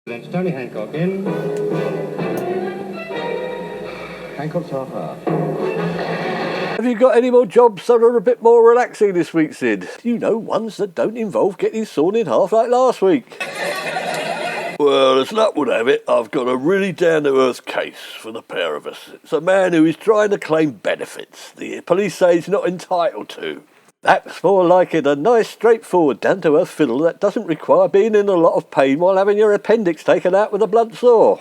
That's Tony Hancock in. Hancock's half hour. Have you got any more jobs that are a bit more relaxing this week, Sid? You know, ones that don't involve getting sawn in half like last week. Well, as luck would have it, I've got a really down-to-earth case for the pair of us. It's a man who is trying to claim benefits the police say he's not entitled to. That's more like it, a nice, straightforward, down-to-earth fiddle that doesn't require being in a lot of pain while having your appendix taken out with a blunt saw.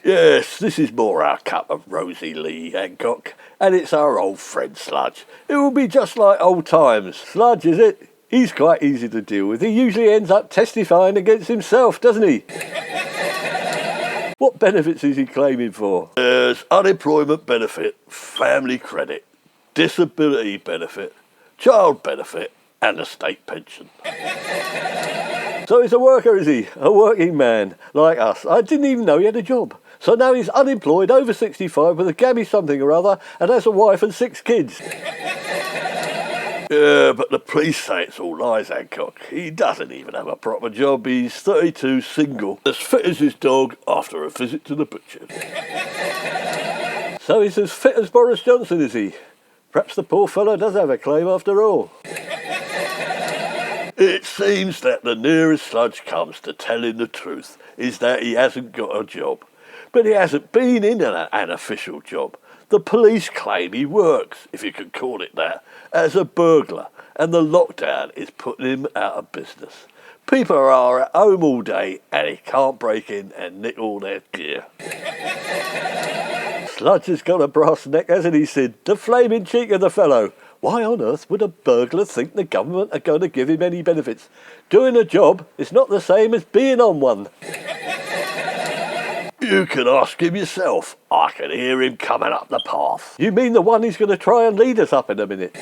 Yes, this is more our cup of Rosie Lee, Hancock, and it's our old friend Sludge. It will be just like old times. Sludge, is it? He's quite easy to deal with. He usually ends up testifying against himself, doesn't he? What benefits is he claiming for? There's unemployment benefit, family credit, disability benefit, child benefit, and a state pension. So he's a worker, is he? A working man, like us. I didn't even know he had a job. So now he's unemployed, over 65, with a gammy something or other, and has a wife and 6 kids. Yeah, but the police say it's all lies, Hancock. He doesn't even have a proper job. He's 32, single, as fit as his dog after a visit to the butcher. So he's as fit as Boris Johnson, is he? Perhaps the poor fellow does have a claim after all. It seems that the nearest Sludge comes to telling the truth is that he hasn't got a job. But he hasn't been in an official job. The police claim he works, if you could call it that, as a burglar, and the lockdown is putting him out of business. People are at home all day and he can't break in and nick all their gear. Sludge has got a brass neck, hasn't he, Sid? The flaming cheek of the fellow. Why on earth would a burglar think the government are going to give him any benefits? Doing a job is not the same as being on one. You can ask him yourself. I can hear him coming up the path. You mean the one who's going to try and lead us up in a minute?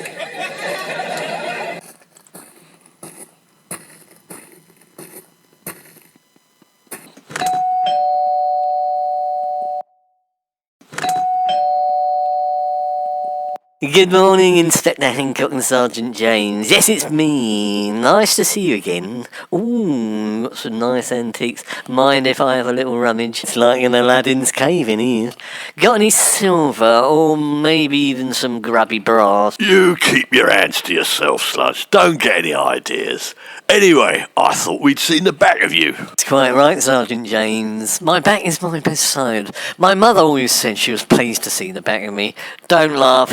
Good morning, Inspector Hancock and Sergeant James. Yes, it's me. Nice to see you again. Ooh, got some nice antiques. Mind if I have a little rummage? It's like in Aladdin's cave in here. Got any silver, or maybe even some grubby brass? You keep your hands to yourself, Sludge. Don't get any ideas. Anyway, I thought we'd seen the back of you. That's quite right, Sergeant James. My back is my best side. My mother always said she was pleased to see the back of me. Don't laugh.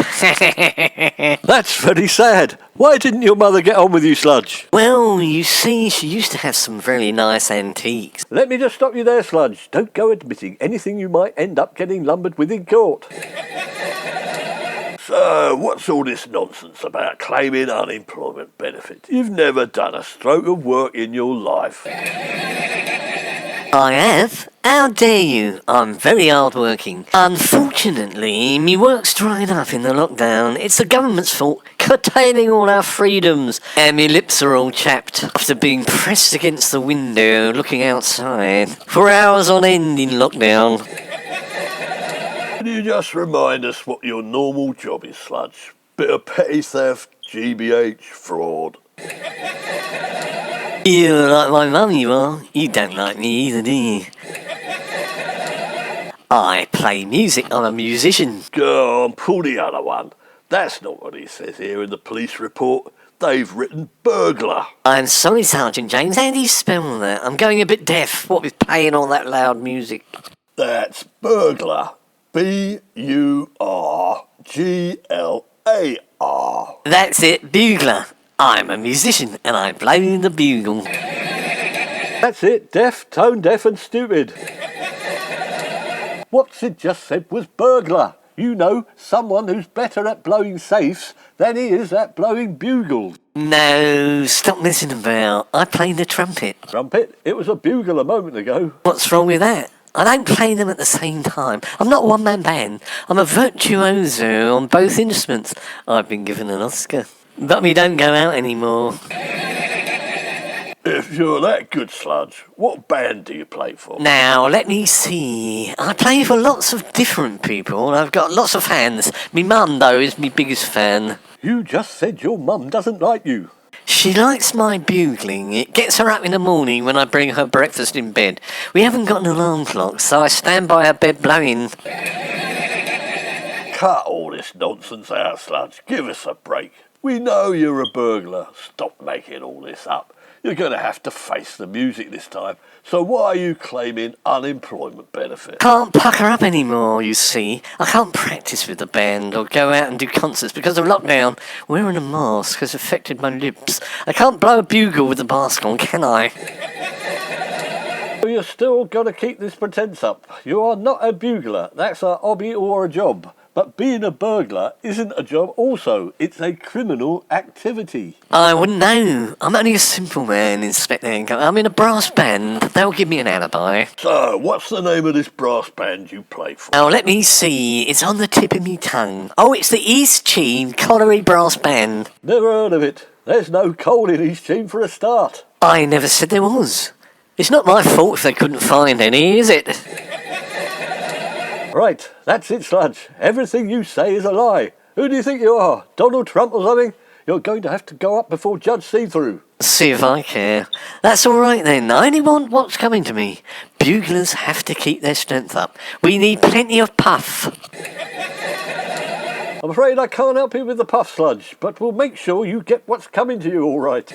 That's very sad. Why didn't your mother get on with you, Sludge? Well, you see, she used to have some very nice antiques. Let me just stop you there, Sludge. Don't go admitting anything you might end up getting lumbered with in court. So, what's all this nonsense about claiming unemployment benefit? You've never done a stroke of work in your life. I have? How dare you? I'm very hard-working. Unfortunately, me work's drying up in the lockdown. It's the government's fault, curtailing all our freedoms. And me lips are all chapped after being pressed against the window looking outside for hours on end in lockdown. Can you just remind us what your normal job is, Sludge? Bit of petty theft, GBH, fraud. You're like my mum, you are. You don't like me either, do you? I play music. I'm a musician. Go on, pull the other one. That's not what it says here in the police report. They've written burglar. I'm sorry, Sergeant James. How do you spell that? I'm going a bit deaf. What with playing all that loud music? That's burglar. B-U-R-G-L-A-R. That's it, bugler. I'm a musician and I blow the bugle. That's it, deaf, tone deaf and stupid. What Sid just said was burglar. You know, someone who's better at blowing safes than he is at blowing bugles. No, stop messing about. I play the trumpet. Trumpet? It was a bugle a moment ago. What's wrong with that? I don't play them at the same time. I'm not a one-man band. I'm a virtuoso on both instruments. I've been given an Oscar. But we don't go out anymore. If you're that good, Sludge, what band do you play for? Now, let me see. I play for lots of different people. I've got lots of fans. Me mum, though, is my biggest fan. You just said your mum doesn't like you. She likes my bugling. It gets her up in the morning when I bring her breakfast in bed. We haven't got an alarm clock, so I stand by her bed blowing. Cut all this nonsense out, Sludge. Give us a break. We know you're a burglar. Stop making all this up. You're going to have to face the music this time. So why are you claiming unemployment benefit? Can't pucker up anymore, you see. I can't practice with the band or go out and do concerts because of lockdown. Wearing a mask has affected my lips. I can't blow a bugle with the mask on, can I? You're still got to keep this pretense up. You are not a bugler. That's a hobby or a job. But being a burglar isn't a job also. It's a criminal activity. I wouldn't know. I'm only a simple man, Inspector Hancock. I'm in a brass band. They'll give me an alibi. So, what's the name of this brass band you play for? Oh, let me see. It's on the tip of me tongue. Oh, it's the East Cheam Colliery Brass Band. Never heard of it. There's no coal in East Cheam for a start. I never said there was. It's not my fault if they couldn't find any, is it? Right, that's it, Sludge. Everything you say is a lie. Who do you think you are? Donald Trump or something? You're going to have to go up before Judge See-Through. See if I care. That's all right then. I only want what's coming to me. Buglers have to keep their strength up. We need plenty of puff. I'm afraid I can't help you with the puff, Sludge, but we'll make sure you get what's coming to you all right.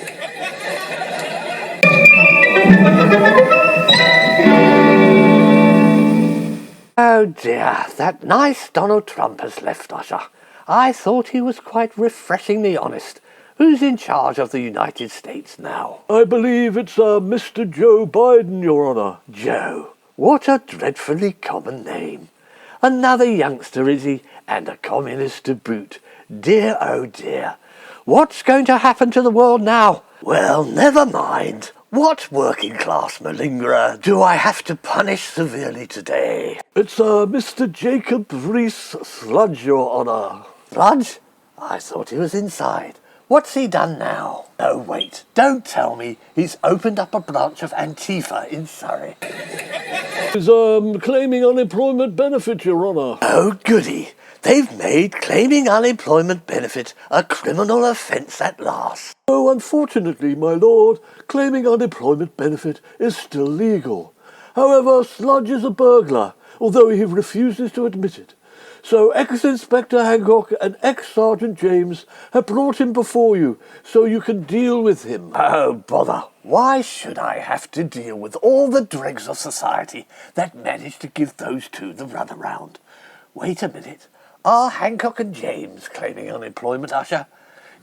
Oh dear, that nice Donald Trump has left, Usher. I thought he was quite refreshingly honest. Who's in charge of the United States now? I believe it's Mr. Joe Biden, Your Honour. Joe. What a dreadfully common name. Another youngster, is he? And a communist to boot. Dear, oh dear. What's going to happen to the world now? Well, never mind. What working class malingerer do I have to punish severely today? It's Mr. Jacob Rees Sludge, Your Honour. Sludge? I thought he was inside. What's he done now? Oh, wait. Don't tell me he's opened up a branch of Antifa in Surrey. He's claiming unemployment benefit, Your Honour. Oh, goody. They've made claiming unemployment benefit a criminal offence at last. Oh, unfortunately, my lord, claiming unemployment benefit is still legal. However, Sludge is a burglar, although he refuses to admit it. So ex-Inspector Hancock and ex-Sergeant James have brought him before you, so you can deal with him. Oh, bother. Why should I have to deal with all the dregs of society that managed to give those two the runaround? Wait a minute. Are Hancock and James claiming unemployment, Usher?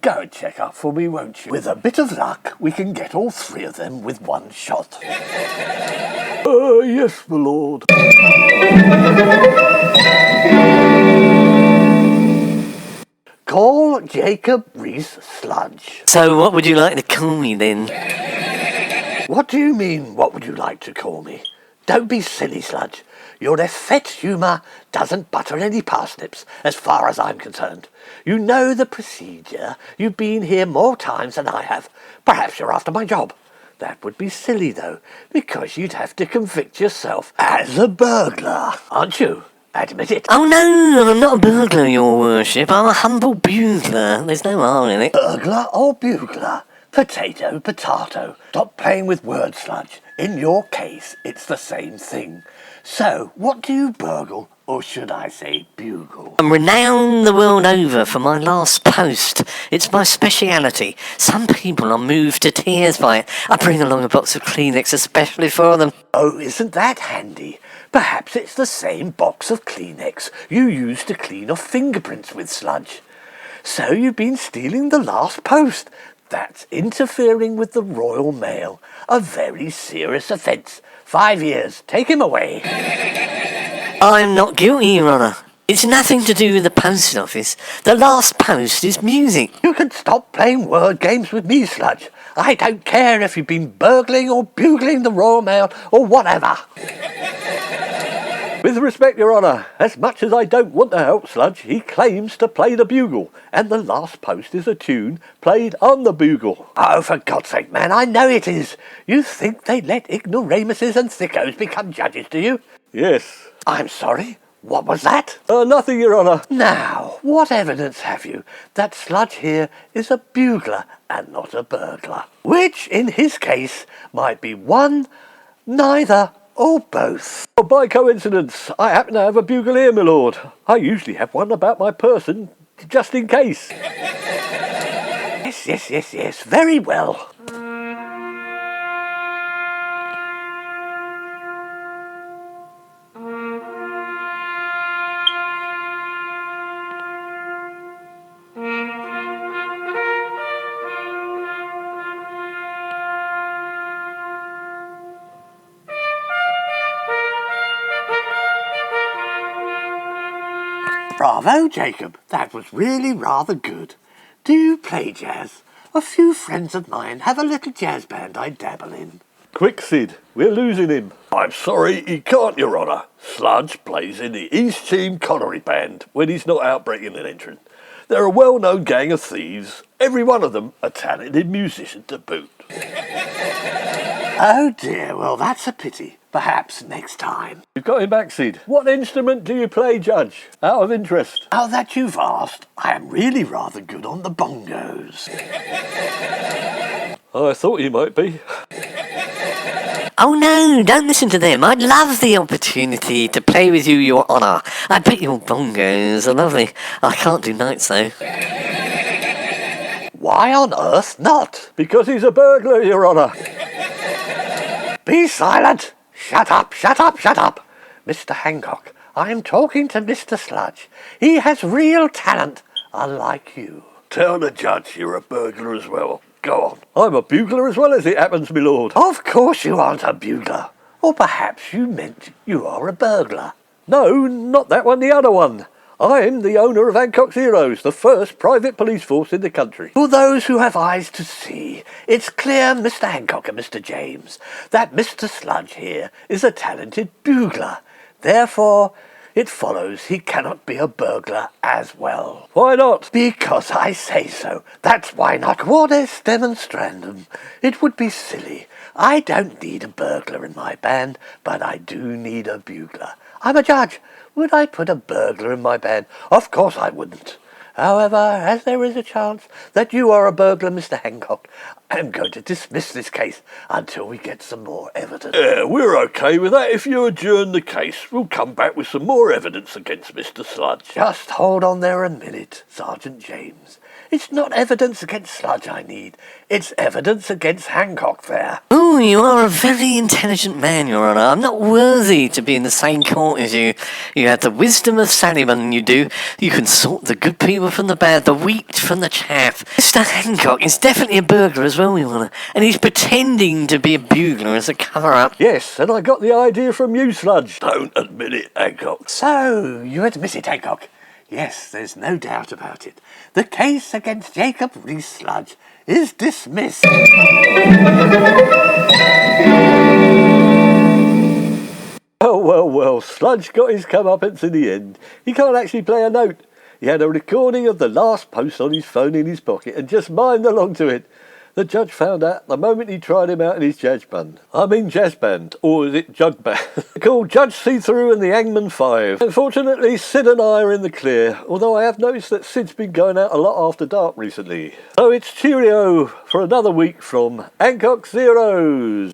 Go and check up for me, won't you? With a bit of luck, we can get all three of them with one shot. Yes, my lord. Call Jacob Rees Sludge. So what would you like to call me then? What do you mean, what would you like to call me? Don't be silly, Sludge. Your effete humour doesn't butter any parsnips, as far as I'm concerned. You know the procedure. You've been here more times than I have. Perhaps you're after my job. That would be silly, though, because you'd have to convict yourself as a burglar, aren't you? Admit it. Oh no, I'm not a burglar, your worship. I'm a humble bugler. There's no R in it. Burglar or bugler? Potato, potato. Stop playing with words, Sludge. In your case, it's the same thing. So, what do you burgle, or should I say bugle? I'm renowned the world over for my last post. It's my speciality. Some people are moved to tears by it. I bring along a box of Kleenex especially for them. Oh, isn't that handy? Perhaps it's the same box of Kleenex you used to clean off fingerprints with, Sludge. So you've been stealing the last post. That's interfering with the Royal Mail. A very serious offence. 5 years. Take him away. I'm not guilty, Your Honour. It's nothing to do with the post office. The last post is music. You can stop playing word games with me, Sludge. I don't care if you've been burgling or bugling the Royal Mail or whatever. With respect, Your Honour, as much as I don't want to help Sludge, he claims to play the bugle, and the last post is a tune played on the bugle. Oh, for God's sake, man, I know it is. You think they let ignoramuses and thickos become judges, do you? Yes. I'm sorry, what was that? Nothing, Your Honour. Now, what evidence have you that Sludge here is a bugler and not a burglar? Which, in his case, might be one, neither, or both. Oh, by coincidence, I happen to have a bugle here, my lord. I usually have one about my person, just in case. Yes, very well. Bravo, Jacob. That was really rather good. Do you play jazz? A few friends of mine have a little jazz band I dabble in. Quick, Sid, we're losing him. I'm sorry, he can't, Your Honour. Sludge plays in the East Cheam Connery Band when he's not out breaking an entrance. They're a well-known gang of thieves, every one of them a talented musician to boot. Oh dear, well that's a pity. Perhaps next time. You've got him back, Sid. What instrument do you play, Judge? Out of interest. Now that you've asked, I am really rather good on the bongos. I thought you might be. Oh no, don't listen to them. I'd love the opportunity to play with you, Your Honour. I bet your bongos are lovely. I can't do notes though. Why on earth not? Because he's a burglar, Your Honour. Be silent! Shut up! Mr. Hancock, I am talking to Mr. Sludge. He has real talent, unlike you. Tell the judge you're a burglar as well. Go on. I'm a bugler as well, as it happens, my lord. Of course you aren't a bugler. Or perhaps you meant you are a burglar. No, not that one, the other one. I'm the owner of Hancock's Heroes, the first private police force in the country. For those who have eyes to see, it's clear, Mr. Hancock and Mr. James, that Mr. Sludge here is a talented bugler. Therefore, it follows he cannot be a burglar as well. Why not? Because I say so. That's why not. Quod est demonstrandum. It would be silly. I don't need a burglar in my band, but I do need a bugler. I'm a judge. Would I put a burglar in my band? Of course I wouldn't. However, as there is a chance that you are a burglar, Mr. Hancock, I'm going to dismiss this case until we get some more evidence. Yeah, we're okay with that. If you adjourn the case, we'll come back with some more evidence against Mr. Sludge. Just hold on there a minute, Sergeant James. It's not evidence against Sludge I need. It's evidence against Hancock there. Ooh, you are a very intelligent man, Your Honour. I'm not worthy to be in the same court as you. You have the wisdom of Sallyman, you do. You can sort the good people from the bad, the wheat from the chaff. Mr. Hancock is definitely a burglar as well, Your Honour. And he's pretending to be a bugler as a cover-up. Yes, and I got the idea from you, Sludge. Don't admit it, Hancock. So, you admit it, Hancock? Yes, there's no doubt about it. The case against Jacob Rees-Sludge is dismissed. Well, Sludge got his comeuppance in the end. He can't actually play a note. He had a recording of the last post on his phone in his pocket and just mimed along to it. The judge found out the moment he tried him out in his jazz band. Jazz band, or is it jug band? Called Judge See-Through and the Hangman 5. Unfortunately, Sid and I are in the clear, although I have noticed that Sid's been going out a lot after dark recently. So it's cheerio for another week from Hancock's Heroes.